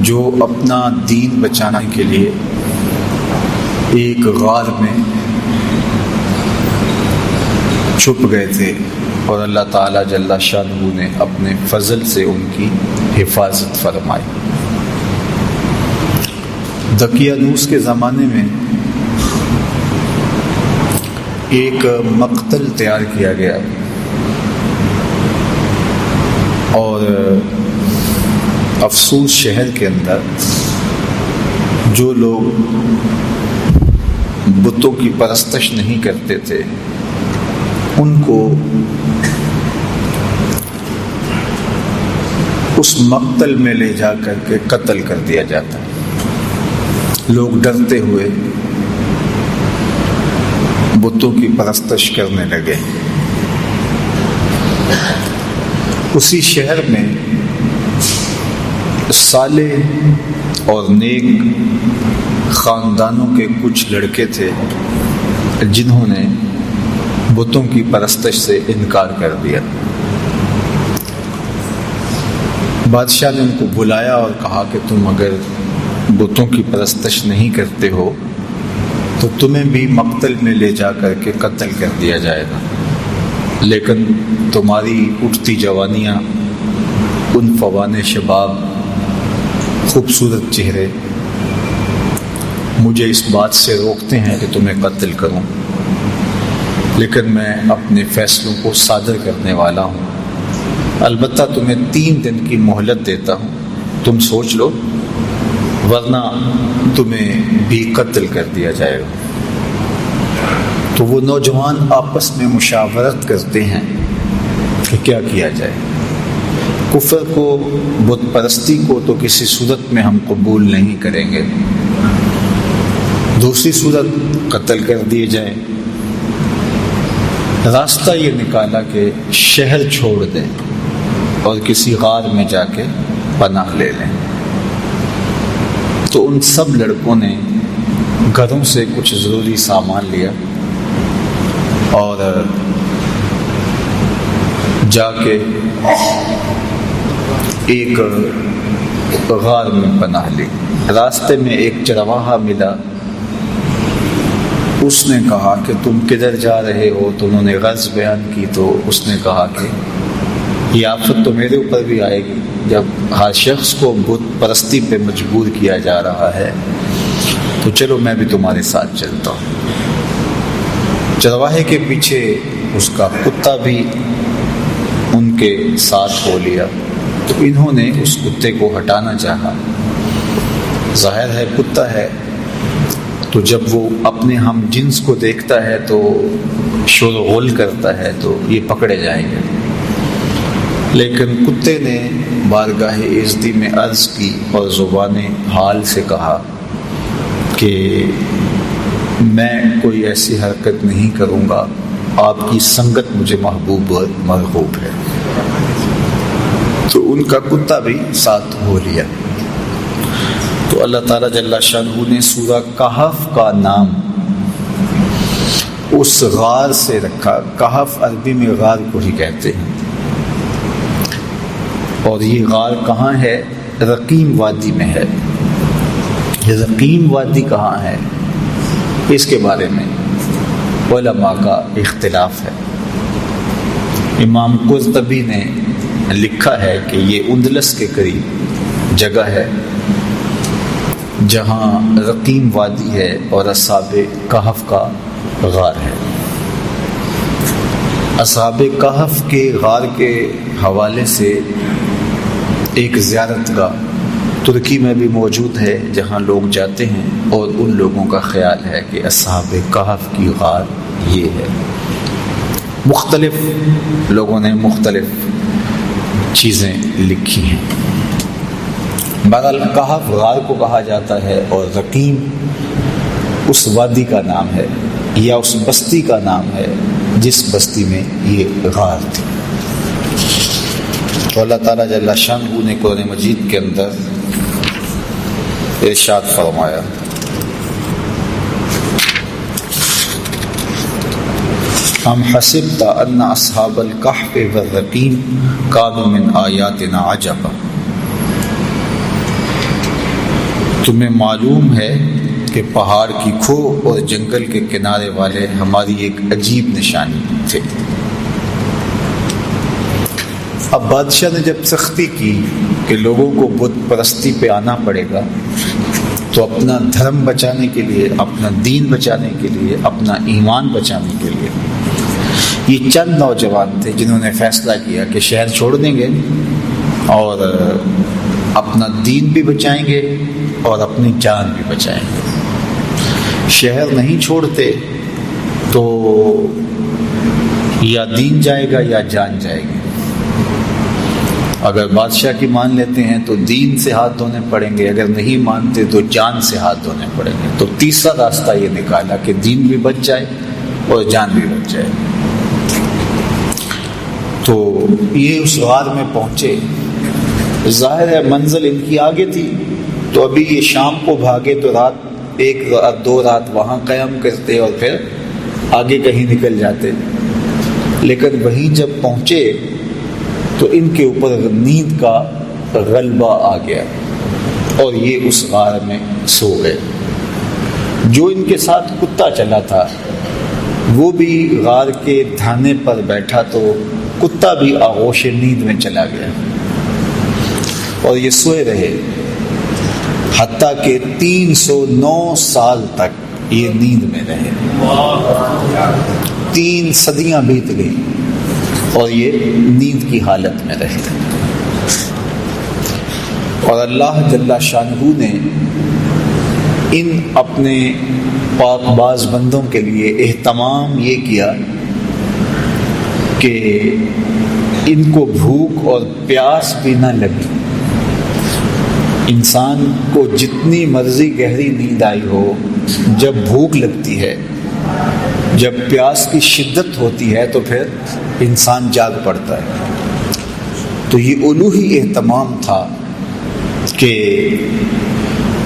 جو اپنا دین بچانے کے لیے ایک غار میں چھپ گئے تھے اور اللہ تعالیٰ جل شانہ نے اپنے فضل سے ان کی حفاظت فرمائی۔ دقیانوس کے زمانے میں ایک مقتل تیار کیا گیا اور افسوس شہر کے اندر جو لوگ بتوں کی پرستش نہیں کرتے تھے ان کو اس مقتل میں لے جا کر کے قتل کر دیا جاتا۔ لوگ ڈرتے ہوئے بتوں کی پرستش کرنے لگے۔ اسی شہر میں صالح اور نیک خاندانوں کے کچھ لڑکے تھے جنہوں نے بتوں کی پرستش سے انکار کر دیا۔ بادشاہ نے ان کو بلایا اور کہا کہ تم اگر بتوں کی پرستش نہیں کرتے ہو تو تمہیں بھی مقتل میں لے جا کر کے قتل کر دیا جائے گا، لیکن تمہاری اٹھتی جوانیاں، ان فوان شباب، خوبصورت چہرے مجھے اس بات سے روکتے ہیں کہ تمہیں قتل کروں، لیکن میں اپنے فیصلوں کو صادر کرنے والا ہوں۔ البتہ تمہیں 3 دن کی مہلت دیتا ہوں، تم سوچ لو ورنہ تمہیں بھی قتل کر دیا جائے گا۔ تو وہ نوجوان آپس میں مشاورت کرتے ہیں کہ کیا کیا جائے۔ کفر کو، بت پرستی کو تو کسی صورت میں ہم قبول نہیں کریں گے، دوسری صورت قتل کر دیے جائیں۔ راستہ یہ نکالا کہ شہر چھوڑ دیں اور کسی غار میں جا کے پناہ لے لیں۔ تو ان سب لڑکوں نے گھروں سے کچھ ضروری سامان لیا اور جا کے ایک غار میں پناہ لی۔ راستے میں ایک چرواہا ملا، اس نے کہا کہ تم کدھر جا رہے ہو؟ تو انہوں نے غرض بیان کی تو اس نے کہا کہ یہ آفت تو میرے اوپر بھی آئے گی جب ہر شخص کو بت پرستی پہ مجبور کیا جا رہا ہے، تو چلو میں بھی تمہارے ساتھ چلتا ہوں۔ چرواہے کے پیچھے اس کا کتا بھی ان کے ساتھ ہو لیا، تو انہوں نے اس کتے کو ہٹانا چاہا۔ ظاہر ہے کتا ہے تو جب وہ اپنے ہم جنس کو دیکھتا ہے تو شور و غل کرتا ہے، تو یہ پکڑے جائیں گے۔ لیکن کتے نے بارگاہ عزتی میں عرض کی اور زبان حال سے کہا کہ میں کوئی ایسی حرکت نہیں کروں گا، آپ کی سنگت مجھے محبوب اور مرغوب ہے۔ تو ان کا کتا بھی ساتھ ہو لیا۔ تو اللہ تعالیٰ جل شانہ نے سورہ کہف کا نام اس غار سے رکھا۔ کہف عربی میں غار کو ہی کہتے ہیں، اور یہ غار کہاں ہے؟ رقیم وادی میں ہے۔ رقیم وادی کہاں ہے اس کے بارے میں علماء کا اختلاف ہے۔ امام قرطبی نے لکھا ہے کہ یہ اندلس کے قریب جگہ ہے جہاں رقیم وادی ہے اور اصحاب کہف کا غار ہے۔ اصحاب کہف کے غار کے حوالے سے ایک زیارت گاہ ترکی میں بھی موجود ہے جہاں لوگ جاتے ہیں، اور ان لوگوں کا خیال ہے کہ اصحاب کہف کی غار یہ ہے۔ مختلف لوگوں نے مختلف چیزیں لکھی ہیں۔ بہرحال کہف غار کو کہا جاتا ہے اور رقیم اس وادی کا نام ہے یا اس بستی کا نام ہے جس بستی میں یہ غار تھی۔ تو اللہ تعالیٰ جل شانہ نے قرآن مجید کے اندر ارشاد فرمایا، ام حسبت ان اصحاب الکہف والرقیم کانوا من آیاتنا عجبا۔ تمہیں معلوم ہے کہ پہاڑ کی کھو اور جنگل کے کنارے والے ہماری ایک عجیب نشانی تھے۔ اب بادشاہ نے جب سختی کی کہ لوگوں کو بت پرستی پہ آنا پڑے گا، تو اپنا دھرم بچانے کے لیے، اپنا دین بچانے کے لیے، اپنا ایمان بچانے کے لیے یہ چند نوجوان تھے جنہوں نے فیصلہ کیا کہ شہر چھوڑ دیں گے اور اپنا دین بھی بچائیں گے اور اپنی جان بھی بچائیں گے۔ شہر نہیں چھوڑتے تو یا دین جائے گا یا جان جائے گی۔ اگر بادشاہ کی مان لیتے ہیں تو دین سے ہاتھ دھونے پڑیں گے، اگر نہیں مانتے تو جان سے ہاتھ دھونے پڑیں گے۔ تو تیسرا راستہ یہ نکالا کہ دین بھی بچ جائے اور جان بھی بچ جائے۔ تو یہ اس غار میں پہنچے، ظاہر ہے منزل ان کی آگے تھی، تو ابھی یہ شام کو بھاگے تو رات 1 رات 2 رات وہاں قیام کرتے اور پھر آگے کہیں نکل جاتے۔ لیکن وہیں جب پہنچے تو ان کے اوپر نیند کا غلبہ آ گیا اور یہ اس غار میں سو گئے۔ جو ان کے ساتھ کتا چلا تھا وہ بھی غار کے دھانے پر بیٹھا تو کتا بھی آغوش نیند میں چلا گیا اور یہ سوئے رہے، حتیٰ کہ 309 سال تک یہ نیند میں رہے۔ 3 صدیاں بیت گئی اور یہ نیند کی حالت میں رہے۔ اور اللہ جل شانہ نے ان اپنے پاک باز بندوں کے لیے اہتمام یہ کیا کہ ان کو بھوک اور پیاس بھی نہ لگی۔ انسان کو جتنی مرضی گہری نیند آئی ہو، جب بھوک لگتی ہے، جب پیاس کی شدت ہوتی ہے تو پھر انسان جاگ پڑتا ہے۔ تو یہ الوہی اہتمام تھا کہ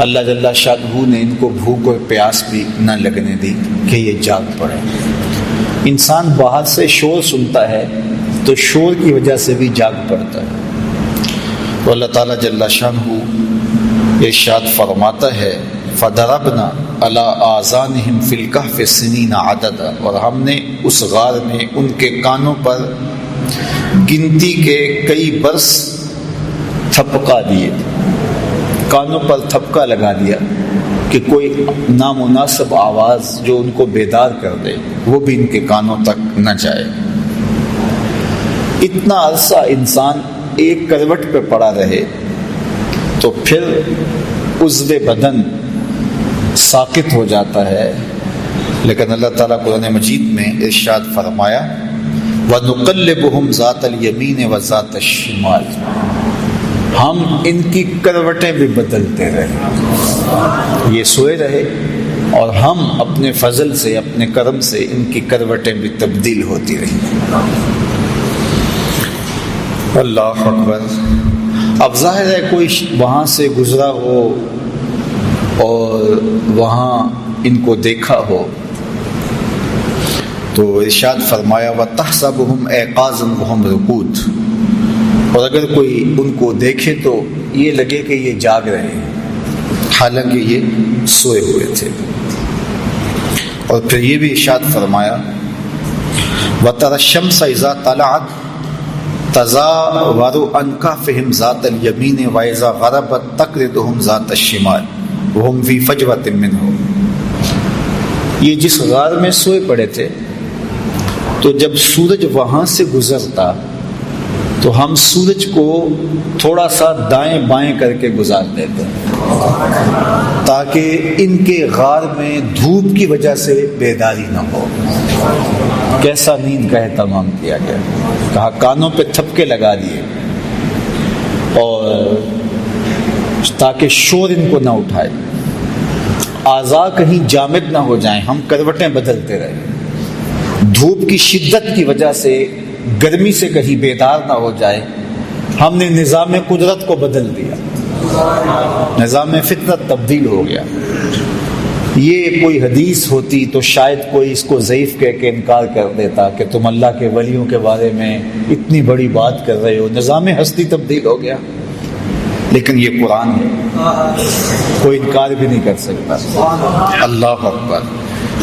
اللہ جل شانہ نے ان کو بھوک اور پیاس بھی نہ لگنے دی کہ یہ جاگ پڑے۔ انسان باہر سے شور سنتا ہے تو شور کی وجہ سے بھی جاگ پڑتا ہے۔ تو اللہ تعالیٰ جل شانہ ارشاد فرماتا ہے فَضَرَبْنَا عَلَىٰ آذَانِهِمْ فِي الْكَهْفِ سِنِينَ عَدَدًا، اور ہم نے اس غار میں ان کے کانوں پر گنتی کے کئی برس تھپکا دیے، کانوں پر تھپکا لگا دیا کہ کوئی نامناسب آواز جو ان کو بیدار کر دے وہ بھی ان کے کانوں تک نہ جائے۔ اتنا عرصہ انسان ایک کروٹ پہ پڑا رہے تو پھر عضو بدن ساقط ہو جاتا ہے، لیکن اللہ تعالیٰ قرآن مجید میں ارشاد فرمایا وَنُقَلِّبُهُمْ ذَاتَ الْيَمِينِ وَذَاتَ الشِّمَالِ، ہم ان کی کروٹیں بھی بدلتے رہے۔ یہ سوئے رہے اور ہم اپنے فضل سے، اپنے کرم سے ان کی کروٹیں بھی تبدیل ہوتی رہی۔ اللہ اکبر۔ اب ظاہر ہے کوئی وہاں سے گزرا ہو اور وہاں ان کو دیکھا ہو تو ارشاد فرمایا وَتَحْسَبُهُمْ أَيْقَاظًا وَهُمْ رُقُودٌ، اور اگر کوئی ان کو دیکھے تو یہ لگے کہ یہ جاگ رہے ہیں حالانکہ یہ سوئے ہوئے تھے۔ اور پھر یہ بھی ارشاد فرمایا وَتَرَى الشَّمْسَ إِذَا طَلَعَتْ تَزَاوَرُ عَنْ كَهْفِهِمْ ذَاتَ الْيَمِينِ وَإِذَا غَرَبَتْ تَقْرِضُهُمْ ذَاتَ الشِّمَالِ وَهُمْ فِي فَجْوَةٍ مِّنْهُ۔ یہ جس غار میں سوئے پڑے تھے تو جب سورج وہاں سے گزرتا تو ہم سورج کو تھوڑا سا دائیں بائیں کر کے گزار دیتے تاکہ ان کے غار میں دھوپ کی وجہ سے بیداری نہ ہو۔ کیسا نیند کا اہتمام کیا گیا، کہا کانوں پہ تھپکے لگا دیے اور تاکہ شور ان کو نہ اٹھائے، اعضاء کہیں جامد نہ ہو جائیں، ہم کروٹیں بدلتے رہے، دھوپ کی شدت کی وجہ سے گرمی سے کہیں بیدار نہ ہو جائے، ہم نے نظام قدرت کو بدل دیا، نظام فطرت تبدیل ہو گیا۔ یہ کوئی حدیث ہوتی تو شاید کوئی اس کو ضعیف کہہ کے انکار کر دیتا کہ تم اللہ کے ولیوں کے بارے میں اتنی بڑی بات کر رہے ہو، نظام ہستی تبدیل ہو گیا۔ لیکن یہ قرآن ہے، کوئی انکار بھی نہیں کر سکتا۔ اللہ اکبر۔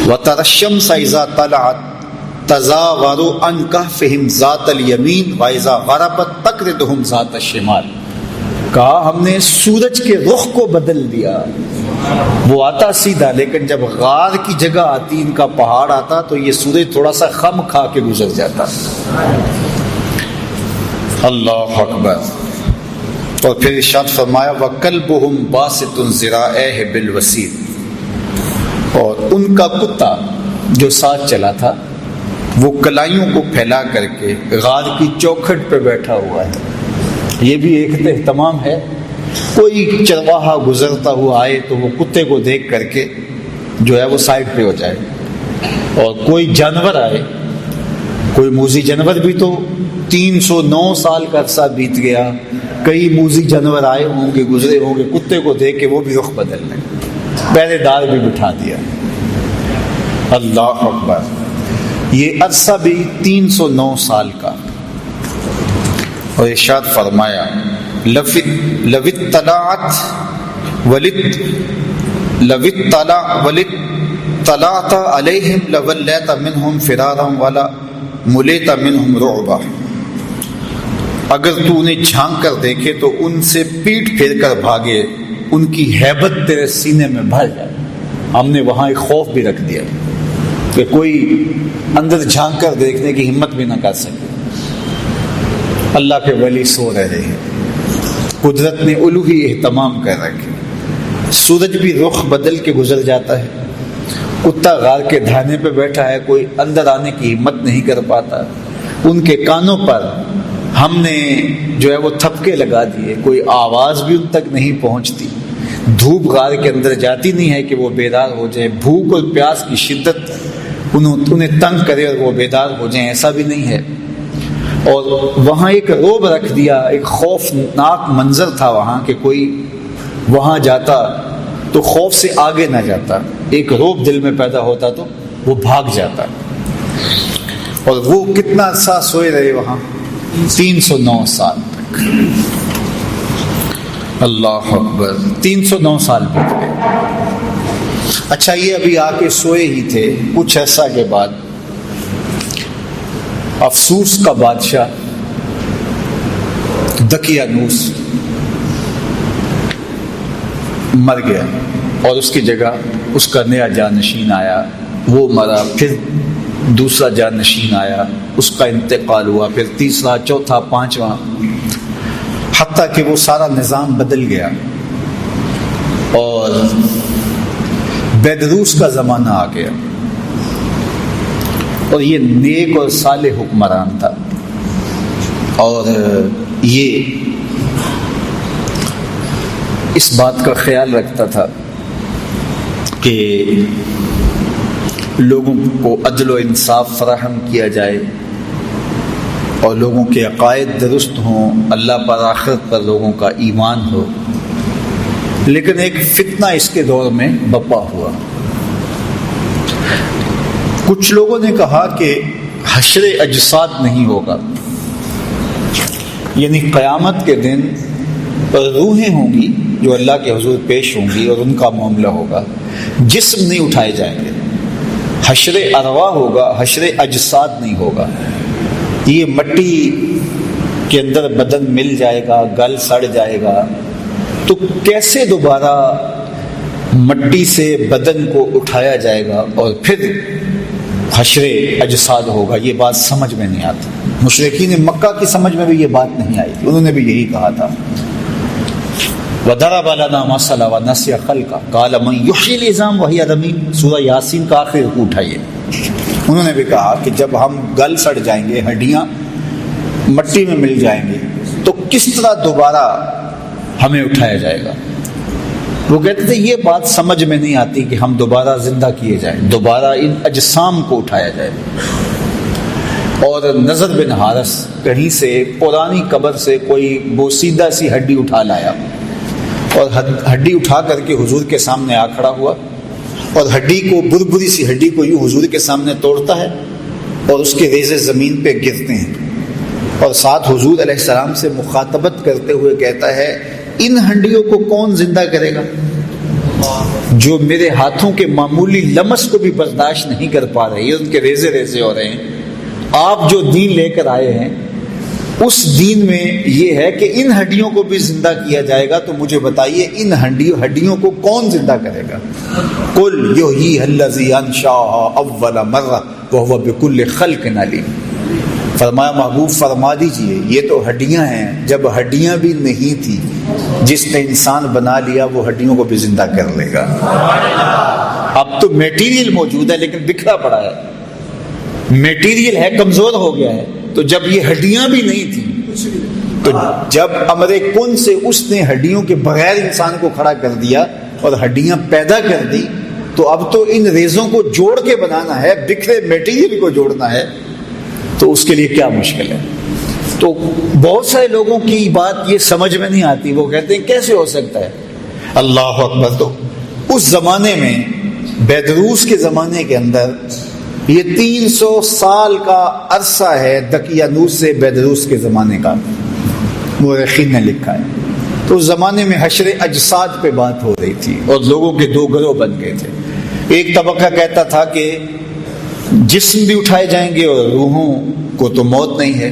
وَتَرَى الشَّمْسَ إِذَا طَلَعَتْ تَزَاوَرُ عَنْ كَهْفِهِمْ ذَاتَ الْيَمِينِ وَإِذَا غَرَبَتْ تَقْرِضُهُمْ ذَاتَ الشِّمَالِ۔ کہا ہم نے سورج کے رخ کو بدل دیا، وہ آتا سیدھا، لیکن جب غار کی جگہ آتی، ان کا پہاڑ آتا، تو یہ سورج تھوڑا سا خم کھا کے گزر جاتا۔ اللہ اکبر۔ اور پھر ارشاد فرمایا وَكَلْبُهُمْ بَاسِطٌ ذِرَاعَيْهِ بِالْوَسِيدِ، اور ان کا کتا جو ساتھ چلا تھا وہ کلائیوں کو پھیلا کر کے غار کی چوکھٹ پہ بیٹھا ہوا ہے۔ یہ بھی ایک اہتمام ہے، کوئی چرواہا گزرتا ہوا آئے تو وہ کتے کو دیکھ کر کے جو ہے وہ سائڈ پہ ہو جائے، اور کوئی جانور آئے، کوئی موذی جانور بھی تو 309 سال کا عرصہ بیت گیا، کئی موذی جانور آئے ہوں گے، گزرے ہوں گے، کتے کو دیکھ کے وہ بھی رخ بدل لیں، پہرے دار بھی بٹھا دیا۔ اللہ اکبر۔ یہ عرصہ بھی 309 سال کا۔ اور ارشاد فرمایا لَوِ اطَّلَعْتَ عَلَيْهِمْ لَوَلَّيْتَ مِنْهُمْ فِرَارًا وَلَمُلِئْتَ مِنْهُمْ رُعْبًا، اگر تو انہیں جھانک کر دیکھے تو ان سے پیٹ پھیر کر بھاگے، ان کی ہیبت تیرے سینے میں بھر جائے۔ ہم نے وہاں ایک خوف بھی رکھ دیا کہ کوئی اندر جھانک کر دیکھنے کی ہمت بھی نہ کر سکے۔ اللہ کے ولی سو رہے ہیں، قدرت نے الوہی اہتمام کر رکھے، سورج بھی رخ بدل کے گزر جاتا ہے، کتا غار کے دھانے پہ بیٹھا ہے، کوئی اندر آنے کی ہمت نہیں کر پاتا، ان کے کانوں پر ہم نے جو ہے وہ تھپکے لگا دیے، کوئی آواز بھی ان تک نہیں پہنچتی، دھوپ غار کے اندر جاتی نہیں ہے کہ وہ بیدار ہو جائے، بھوک اور پیاس کی شدت انہیں تنگ کرے اور وہ بیدار ہو جائیں، ایسا بھی نہیں ہے۔ اور وہاں ایک رعب رکھ دیا، ایک خوفناک منظر تھا وہاں کہ کوئی وہاں جاتا تو خوف سے آگے نہ جاتا، ایک رعب دل میں پیدا ہوتا تو وہ بھاگ جاتا۔ اور وہ کتنا عرصہ سوئے رہے وہاں، 309 سال تک۔ اللہ اکبر، 309 سال بیت گئے۔ اچھا، یہ ابھی آ کے سوئے ہی تھے، کچھ عرصہ کے بعد افسوس کا بادشاہ دقیانوس مر گیا، اور اس کی جگہ اس کا نیا جانشین آیا، وہ مرا، پھر دوسرا جانشین آیا، اس کا انتقال ہوا، پھر تیسرا، چوتھا، پانچواں، حتیٰ کہ وہ سارا نظام بدل گیا اور بیدروس کا زمانہ آ گیا، اور یہ نیک اور صالح حکمران تھا، اور یہ اس بات کا خیال رکھتا تھا کہ لوگوں کو عدل و انصاف فراہم کیا جائے اور لوگوں کے عقائد درست ہوں، اللہ پر آخرت پر لوگوں کا ایمان ہو۔ لیکن ایک فتنہ اس کے دور میں بپا ہوا۔ کچھ لوگوں نے کہا کہ حشر اجساد نہیں ہوگا، یعنی قیامت کے دن روحیں ہوں گی جو اللہ کے حضور پیش ہوں گی اور ان کا معاملہ ہوگا، جسم نہیں اٹھائے جائیں گے، حشر ارواح ہوگا، حشر اجساد نہیں ہوگا۔ یہ مٹی کے اندر بدن مل جائے گا، گل سڑ جائے گا، تو کیسے دوبارہ مٹی سے بدن کو اٹھایا جائے گا اور پھر حشر اجساد ہوگا؟ یہ بات سمجھ میں نہیں آتی۔ مشرکین مکہ کی سمجھ میں بھی یہ بات نہیں آئی تھی، انہوں نے بھی یہی کہا تھا وَضَرَبَ لَنَا مَثَلًا وَنَسِيَ خَلْقَهُ قَالَ مَن يُحْيِي الْعِظَامَ وَهِيَ رَمِيمٌ۔ سورہ یاسین کا آخری رکوع اٹھائیے۔ انہوں نے بھی کہا کہ جب ہم گل سڑ جائیں گے، ہڈیاں مٹی میں مل جائیں گے، تو کس طرح دوبارہ ہمیں اٹھایا جائے گا؟ وہ کہتے تھے یہ بات سمجھ میں نہیں آتی کہ ہم دوبارہ زندہ کیے جائیں، دوبارہ ان اجسام کو اٹھایا جائے۔ اور نضر بن حارث کہیں سے پرانی قبر سے کوئی بوسیدہ سی ہڈی اٹھا لایا، اور ہڈی اٹھا کر کے حضور کے سامنے آ کھڑا ہوا، اور ہڈی کو، بربری سی ہڈی کو یوں حضور کے سامنے توڑتا ہے، اور اس کے ریزے زمین پہ گرتے ہیں، اور ساتھ حضور علیہ السلام سے مخاطبت کرتے ہوئے کہتا ہے ان ہڈیوں کو کون زندہ کرے گا جو میرے ہاتھوں کے معمولی لمس کو بھی برداشت نہیں کر پا رہے، ان کے ریزے ریزے ہو رہے ہیں۔ آپ جو دین لے کر آئے ہیں اس دین میں یہ ہے کہ ان ہڈیوں کو بھی زندہ کیا جائے گا، تو مجھے بتائیے ان ہڈیوں کو کون زندہ کرے گا؟ قل یحییھا الذی انشأھا اول مرہ وہو بکل خلق علیم۔ فرمایا محبوب فرما دیجئے یہ تو ہڈیاں ہیں، جب ہڈیاں بھی نہیں تھی جس نے انسان بنا لیا وہ ہڈیوں کو بھی زندہ کر لے گا۔ اب تو میٹیریل موجود ہے لیکن بکھرا پڑا ہے، میٹیریل ہے کمزور ہو گیا ہے، تو جب یہ ہڈیاں بھی نہیں تھیں تو جب امر کن سے اس نے ہڈیوں کے بغیر انسان کو کھڑا کر دیا اور ہڈیاں پیدا کر دی، تو اب تو ان ریزوں کو جوڑ کے بنانا ہے، بکھرے میٹیریل کو جوڑنا ہے، تو اس کے لیے کیا مشکل ہے؟ تو بہت سارے لوگوں کی بات یہ سمجھ میں نہیں آتی، وہ کہتے ہیں کیسے ہو سکتا ہے؟ اللہ اکبر۔ تو اس زمانے میں بیدروس کے زمانے کے اندر یہ 300 سال کا عرصہ ہے دقیانوس سے بیدروس کے زمانے کا، مورخین نے لکھا ہے۔ تو اس زمانے میں حشر اجساد پہ بات ہو رہی تھی اور لوگوں کے دو گروہ بن گئے تھے۔ ایک طبقہ کہتا تھا کہ جسم بھی اٹھائے جائیں گے اور روحوں کو تو موت نہیں ہے،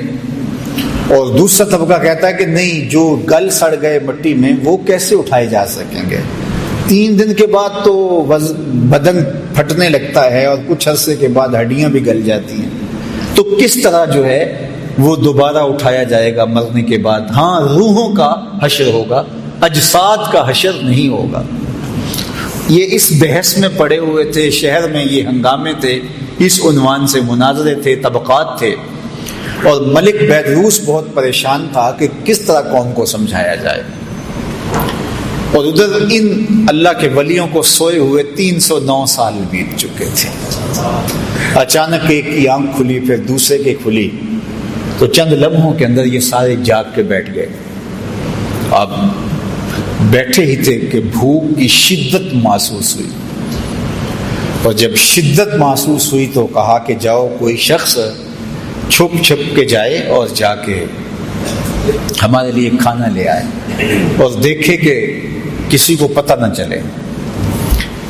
اور دوسرا طبقہ کہتا ہے کہ نہیں، جو گل سڑ گئے مٹی میں وہ کیسے اٹھائے جا سکیں گے؟ 3 دن کے بعد تو بدن پھٹنے لگتا ہے اور کچھ عرصے کے بعد ہڈیاں بھی گل جاتی ہیں، تو کس طرح جو ہے وہ دوبارہ اٹھایا جائے گا مرنے کے بعد؟ ہاں، روحوں کا حشر ہوگا، اجساد کا حشر نہیں ہوگا۔ یہ اس بحث میں پڑے ہوئے تھے، شہر میں یہ ہنگامے تھے، اس عنوان سے مناظرے تھے، طبقات تھے، اور ملک بیدروس بہت پریشان تھا کہ کس طرح قوم کو سمجھایا جائے۔ اور ادھر ان اللہ کے ولیوں کو سوئے ہوئے 309 سال بیت چکے تھے۔ اچانک ایک کی آنکھ کھلی، پھر دوسرے کی کھلی، تو چند لمحوں کے اندر یہ سارے جاگ کے بیٹھ گئے۔ اب بیٹھے ہی تھے کہ بھوک کی شدت محسوس ہوئی، اور جب شدت محسوس ہوئی تو کہا کہ جاؤ کوئی شخص چھپ چھپ کے جائے اور جا کے ہمارے لیے کھانا لے آئے اور دیکھے کہ کسی کو پتہ نہ چلے۔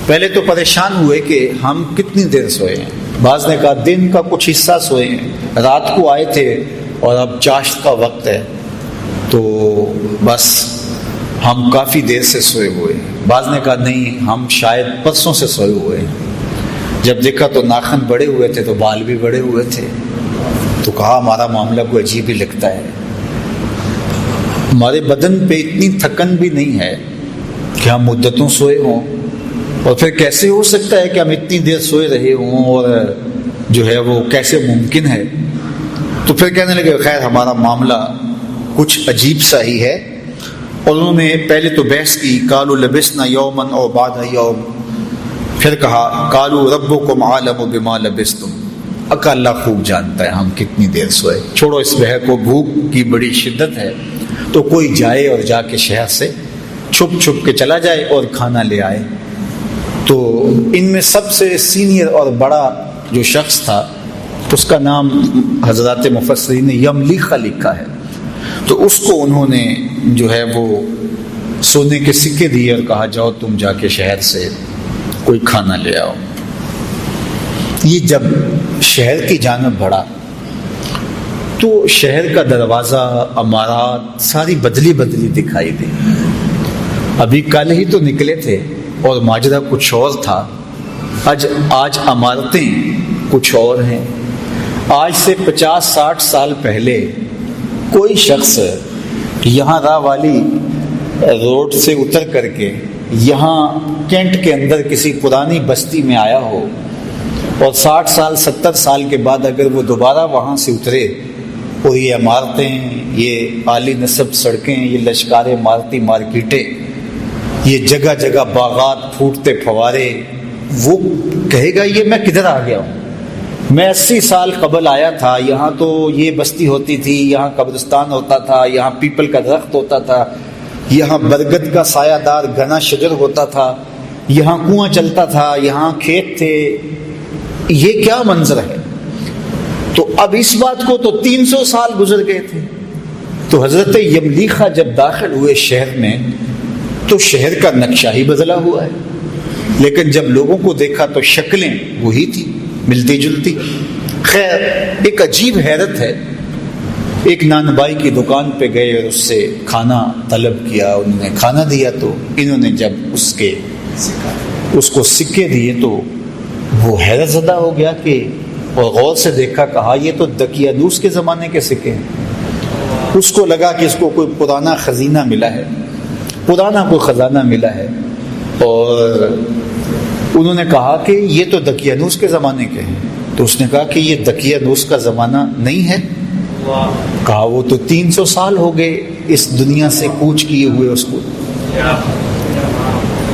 پہلے تو پریشان ہوئے کہ ہم کتنی دیر سوئے ہیں، بعض نے کہا دن کا کچھ حصہ سوئے ہیں، رات کو آئے تھے اور اب چاشت کا وقت ہے تو بس ہم کافی دیر سے سوئے ہوئے ہیں۔ بعض نے کہا نہیں، ہم شاید پرسوں سے سوئے ہوئے ہیں۔ جب دیکھا تو ناخن بڑے ہوئے تھے تو بال بھی بڑے ہوئے تھے، تو کہا ہمارا معاملہ کوئی عجیب ہی لگتا ہے، ہمارے بدن پہ اتنی تھکن بھی نہیں ہے کہ ہم مدتوں سوئے ہوں، اور پھر کیسے ہو سکتا ہے کہ ہم اتنی دیر سوئے رہے ہوں، اور جو ہے وہ کیسے ممکن ہے؟ تو پھر کہنے لگے خیر ہمارا معاملہ کچھ عجیب سا ہی ہے۔ اور انہوں نے پہلے تو بحث کی، قالوا لبسنا یوما او بعد یوم، پھر کہا قالوا ربکم اعلم بما لبستم، اللہ خوب جانتا ہے ہم کتنی دیر سوئے، چھوڑو اس بحث کو، بھوک کی بڑی شدت ہے تو کوئی جائے اور جا کے شہر سے چھپ چھپ کے چلا جائے اور کھانا لے آئے۔ تو ان میں سب سے سینئر اور بڑا جو شخص تھا اس کا نام حضرات مفسرین نے یملیخہ لکھا ہے، تو اس کو انہوں نے جو ہے وہ سونے کے سکے دیے اور کہا جاؤ تم جا کے شہر سے کوئی کھانا لے آؤ۔ یہ جب شہر کی جانب بڑھا تو شہر کا دروازہ، عمارات ساری بدلی بدلی دکھائی دی۔ ابھی کل ہی تو نکلے تھے اور ماجرا کچھ اور تھا، آج عمارتیں کچھ اور ہیں۔ آج سے 50-60 سال پہلے کوئی شخص یہاں راہ والی روڈ سے اتر کر کے یہاں کینٹ کے اندر کسی پرانی بستی میں آیا ہو اور 60 سال 70 سال کے بعد اگر وہ دوبارہ وہاں سے اترے اور یہ عمارتیں، یہ عالی نصب سڑکیں، یہ لشکار عمارتی مارکیٹیں، یہ جگہ جگہ باغات، پھوٹتے فوارے، وہ کہے گا یہ میں کدھر آ گیا ہوں؟ میں 80 سال قبل آیا تھا، یہاں تو یہ بستی ہوتی تھی، یہاں قبرستان ہوتا تھا، یہاں پیپل کا درخت ہوتا تھا، یہاں برگد کا سایہ دار گھنا شجر ہوتا تھا، یہاں کنواں چلتا تھا، یہاں کھیت تھے، یہ کیا منظر ہے؟ تو اب اس بات کو تو 300 سال گزر گئے تھے، تو حضرت یملیخہ جب داخل ہوئے شہر میں تو شہر کا نقشہ ہی بدلا ہوا ہے، لیکن جب لوگوں کو دیکھا تو شکلیں وہی تھی، ملتی جلتی۔ خیر ایک عجیب حیرت ہے، ایک نان بائی کی دکان پہ گئے اور اس سے کھانا طلب کیا، انہوں نے کھانا دیا تو انہوں نے جب اس کو سکے دیے تو وہ حیرت زدہ ہو گیا کہ، اور غور سے دیکھا، کہا یہ تو دقیانوس کے زمانے کے سکے ہیں۔ اس کو لگا کہ اس کو کوئی پرانا خزینہ ملا ہے، پرانا کوئی خزانہ ملا ہے، اور انہوں نے کہا کہ یہ تو دقیانوس کے زمانے کے ہیں۔ تو اس نے کہا کہ یہ دقیانوس کا زمانہ نہیں ہے۔ کہا وہ تو 300 سال ہو گئے اس دنیا سے کوچ کیے ہوئے اس کو۔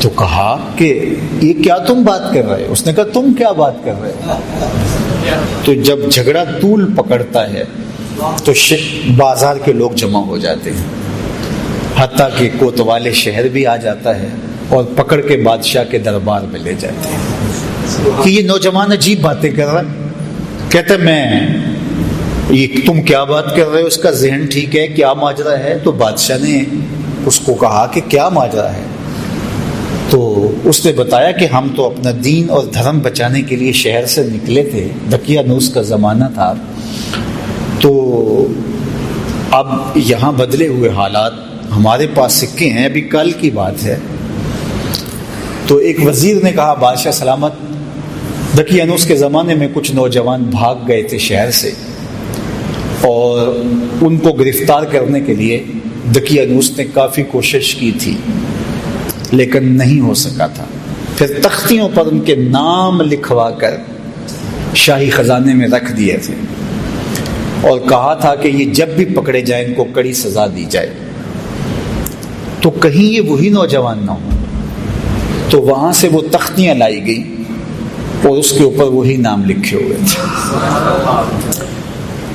تو کہا کہ یہ کیا تم بات کر رہے؟ اس نے کہا تم کیا بات کر رہے؟ تو جب جھگڑا طول پکڑتا ہے تو بازار کے لوگ جمع ہو جاتے ہیں، حتیٰ کہ کوتوال شہر بھی آ جاتا ہے اور پکڑ کے بادشاہ کے دربار میں لے جاتے ہیں کہ یہ نوجوان عجیب باتیں کر رہا ہے۔ کہتے میں یہ تم کیا بات کر رہے ہو، اس کا ذہن ٹھیک ہے، کیا ماجرا ہے؟ تو بادشاہ نے اس کو کہا کہ کیا ماجرا ہے؟ تو اس نے بتایا کہ ہم تو اپنا دین اور دھرم بچانے کے لیے شہر سے نکلے تھے، دقیانوس کا زمانہ تھا، تو اب یہاں بدلے ہوئے حالات، ہمارے پاس سکے ہیں، ابھی کل کی بات ہے۔ تو ایک وزیر نے کہا بادشاہ سلامت، دقیانوس کے زمانے میں کچھ نوجوان بھاگ گئے تھے شہر سے، اور ان کو گرفتار کرنے کے لیے دقیانوس نے کافی کوشش کی تھی لیکن نہیں ہو سکا تھا۔ پھر تختیوں پر ان کے نام لکھوا کر شاہی خزانے میں رکھ دیے تھے اور کہا تھا کہ یہ جب بھی پکڑے جائیں ان کو کڑی سزا دی جائے، تو کہیں یہ وہی نوجوان نہ ہو۔ تو وہاں سے وہ تختیاں لائی گئیں اور اس کے اوپر وہی نام لکھے ہوئے تھے۔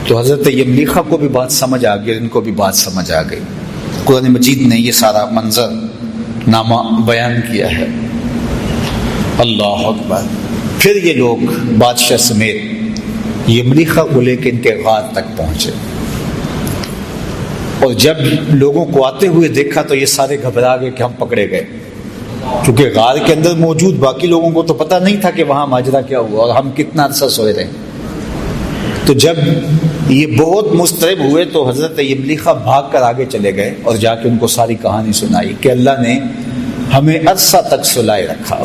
تو حضرت یملیخہ کو بھی بات سمجھ آ گئی، ان کو بھی بات سمجھ آ گئی۔ قرآن مجید نے یہ سارا منظر نامہ بیان کیا ہے۔ اللہ اکبر۔ پھر یہ لوگ بادشاہ سمیت یملیخہ کو لے کے ان کے غار تک پہنچے، اور جب لوگوں کو آتے ہوئے دیکھا تو یہ سارے گھبرا گئے کہ ہم پکڑے گئے، کیونکہ غار کے اندر موجود باقی لوگوں کو تو پتہ نہیں تھا کہ وہاں ماجرا کیا ہوا اور ہم کتنا عرصہ سوئے رہے۔ تو جب یہ بہت مضطرب ہوئے تو حضرت یملیخہ بھاگ کر آگے چلے گئے اور جا کے ان کو ساری کہانی سنائی کہ اللہ نے ہمیں عرصہ تک سلائے رکھا۔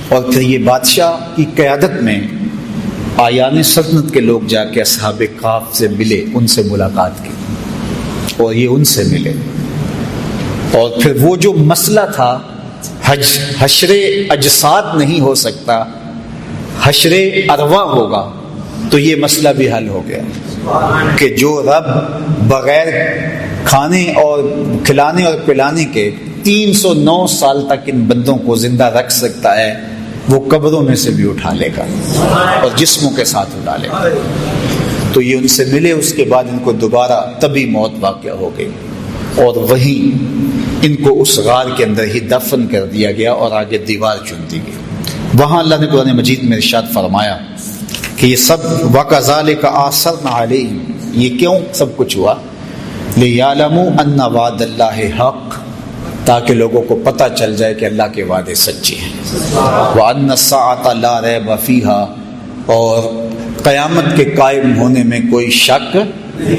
اور پھر یہ بادشاہ کی قیادت میں آیان سلطنت کے لوگ جا کے اصحاب کہف سے ملے، ان سے ملاقات کی اور یہ ان سے ملے، اور پھر وہ جو مسئلہ تھا حشر اجساد نہیں ہو سکتا، حشر ارواح ہوگا، تو یہ مسئلہ بھی حل ہو گیا کہ جو رب بغیر کھانے اور کھلانے اور پلانے کے 309 سال تک ان بندوں کو زندہ رکھ سکتا ہے، وہ قبروں میں سے بھی اٹھا لے گا اور جسموں کے ساتھ اٹھا لے گا۔ تو یہ ان سے ملے، اس کے بعد ان کو دوبارہ طبی موت واقع ہو گئی اور وہیں ان کو اس غار کے اندر ہی دفن کر دیا گیا اور آگے دیوار چن دی گئی۔ وہاں اللہ نے قرآن مجید میں ارشاد فرمایا کہ یہ سب وَكَذَلِكَ أَعْثَرْنَا عَلَيْهِمْ، یہ کیوں سب کچھ ہوا؟ لِيَعْلَمُوا أَنَّ وَعْدَ اللَّهِ حَقٌّ، تاکہ لوگوں کو پتہ چل جائے کہ اللہ کے وعدے سچے ہیں۔ وَأَنَّ السَّاعَةَ لَا رَيْبَ فِيهَا، اور قیامت کے قائم ہونے میں کوئی شک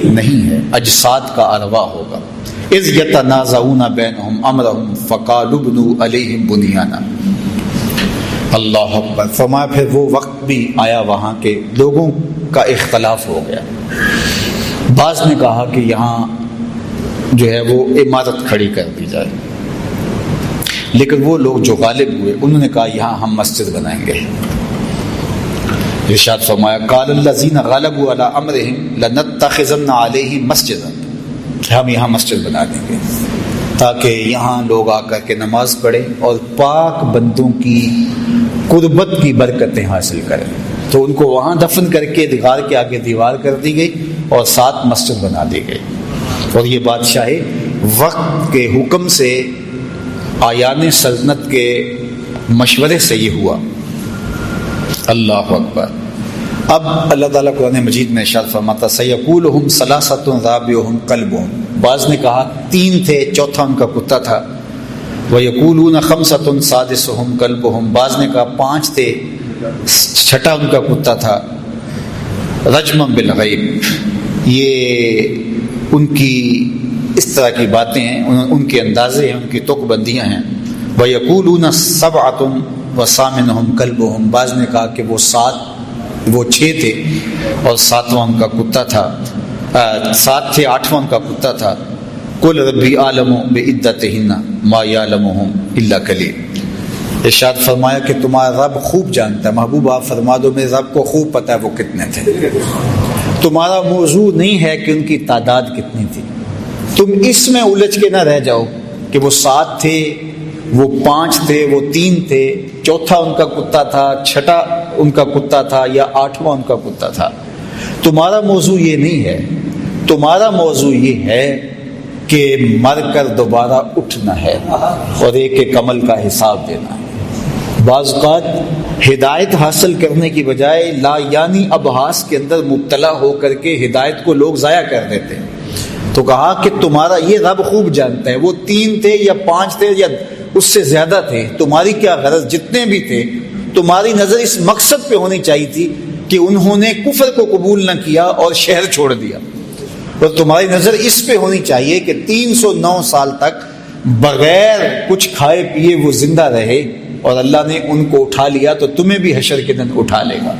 نہیں ہے، اجساد کا ارواح ہوگا۔ اِذْ يَتَنَازَعُونَ بَيْنَهُمْ أَمْرَهُمْ فَقَالُوا ابْنُوا عَلَيْهِمْ بُنْيَانًا۔ اللہ اکبر۔ فرمایا پھر وہ وقت بھی آیا وہاں کے لوگوں کا اختلاف ہو گیا، بعض نے کہا کہ یہاں جو ہے وہ عمارت کھڑی کر دی جائے، لیکن وہ لوگ جو غالب ہوئے انہوں نے کہا یہاں ہم مسجد بنائیں گے۔ ارشاد فرمایا قال الذین غلبوا علی امرہم لنتخذن علیہم مسجدا، ہم یہاں مسجد بنا دیں گے تاکہ یہاں لوگ آ کر کے نماز پڑھیں اور پاک بندوں کی قربت کی برکتیں حاصل کریں۔ تو ان کو وہاں دفن کر کے غار کے آگے دیوار کر دی گئی اور ساتھ مسجد بنا دی گئی، اور یہ بادشاہ وقت کے حکم سے، آیان سلطنت کے مشورے سے یہ ہوا۔ اللہ اکبر۔ اب اللہ تعالیٰ قرآن مجید میں ارشاد فرماتا سیقولہم ثلاثۃ رابعہم کلبہم، بعض نے کہا 3 تھے چوتھا ان کا کتا تھا، ویقولون خمسۃ سادسہم کلبہم، بعض نے کہا 5 تھے چھٹا ان کا کتا تھا، رجما بالغیب، یہ ان کی اس طرح کی باتیں ہیں، ان کے اندازے ہیں، ان کی تک بندیاں ہیں۔ ویقولون سبعۃ وثامنہم کلبہم، بعض نے کہا کہ وہ 6 تھے اور 7واں ان کا کتا تھا، 7 تھے 8واں ان کا کتا تھا۔ قل ربی اعلم بعدتہن ما یعلمہم الا قلیل، ارشاد فرمایا کہ تمہارا رب خوب جانتا ہے، محبوب آپ فرما دو میرے رب کو خوب پتہ ہے وہ کتنے تھے۔ تمہارا موضوع نہیں ہے کہ ان کی تعداد کتنی تھی، تم اس میں الجھ کے نہ رہ جاؤ کہ وہ 7 تھے، وہ 5 تھے، وہ 3 تھے، چوتھا ان کا کتا تھا، چھٹا ان کا کتا تھا، یا 8واں ان کا کتا تھا۔ تمہارا موضوع یہ نہیں ہے، تمہارا موضوع یہ ہے کہ مر کر دوبارہ اٹھنا ہے اور ایک عمل کا حساب دینا ہے۔ بعض اوقات ہدایت حاصل کرنے کی بجائے لا یعنی ابحاث کے اندر مبتلا ہو کر کے ہدایت کو لوگ ضائع کر دیتے ہیں۔ تو کہا کہ تمہارا یہ رب خوب جانتا ہے، وہ 3 تھے یا 5 تھے یا اس سے زیادہ تھے، تمہاری کیا غرض، جتنے بھی تھے تمہاری نظر اس مقصد پہ ہونی چاہیے تھی کہ انہوں نے کفر کو قبول نہ کیا اور شہر چھوڑ دیا، اور تمہاری نظر اس پہ ہونی چاہیے کہ 309 سال تک بغیر کچھ کھائے پیے وہ زندہ رہے اور اللہ نے ان کو اٹھا لیا، تو تمہیں بھی حشر کے دن اٹھا لے گا۔